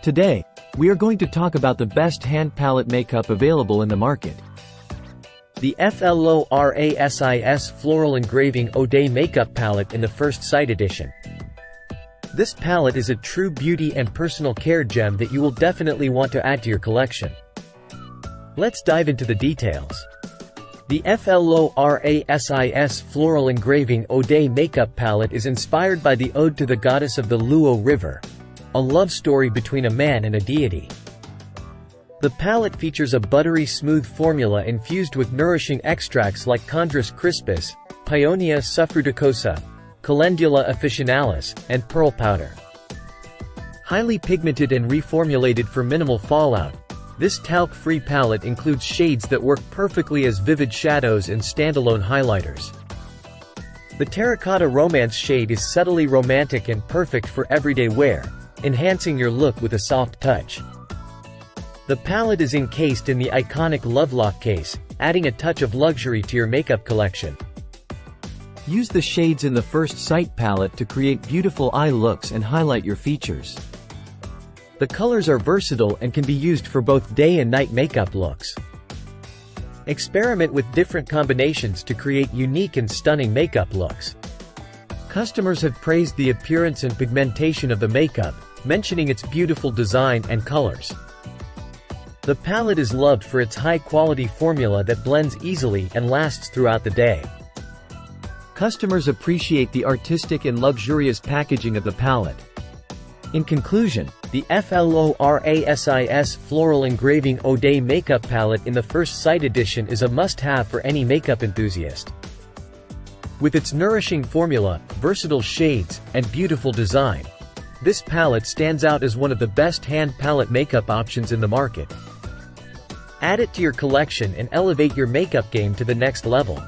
Today, we are going to talk about the best hand palette makeup available in the market. The FLORASIS Floral Engraving Odey Makeup Palette in the First Sight Edition. This palette is a true beauty and personal care gem that you will definitely want to add to your collection. Let's dive into the details. The FLORASIS Floral Engraving Odey Makeup Palette is inspired by the Ode to the Goddess of the Luo River, a love story between a man and a deity. The palette features a buttery smooth formula infused with nourishing extracts like Chondrus crispus, Paeonia subfruticosa, Calendula officinalis, and pearl powder. Highly pigmented and reformulated for minimal fallout, this talc-free palette includes shades that work perfectly as vivid shadows and standalone highlighters. The Terracotta Romance shade is subtly romantic and perfect for everyday wear, enhancing your look with a soft touch. The palette is encased in the iconic Lovelock case, adding a touch of luxury to your makeup collection. Use the shades in the First Sight palette to create beautiful eye looks and highlight your features. The colors are versatile and can be used for both day and night makeup looks. Experiment with different combinations to create unique and stunning makeup looks. Customers have praised the appearance and pigmentation of the makeup, mentioning its beautiful design and colors. The palette is loved for its high-quality formula that blends easily and lasts throughout the day. Customers appreciate the artistic and luxurious packaging of the palette. In conclusion, the FLORASIS Floral Engraving Odey Makeup Palette in the First Sight Edition is a must-have for any makeup enthusiast. With its nourishing formula, versatile shades, and beautiful design, this palette stands out as one of the best hand palette makeup options in the market. Add it to your collection and elevate your makeup game to the next level.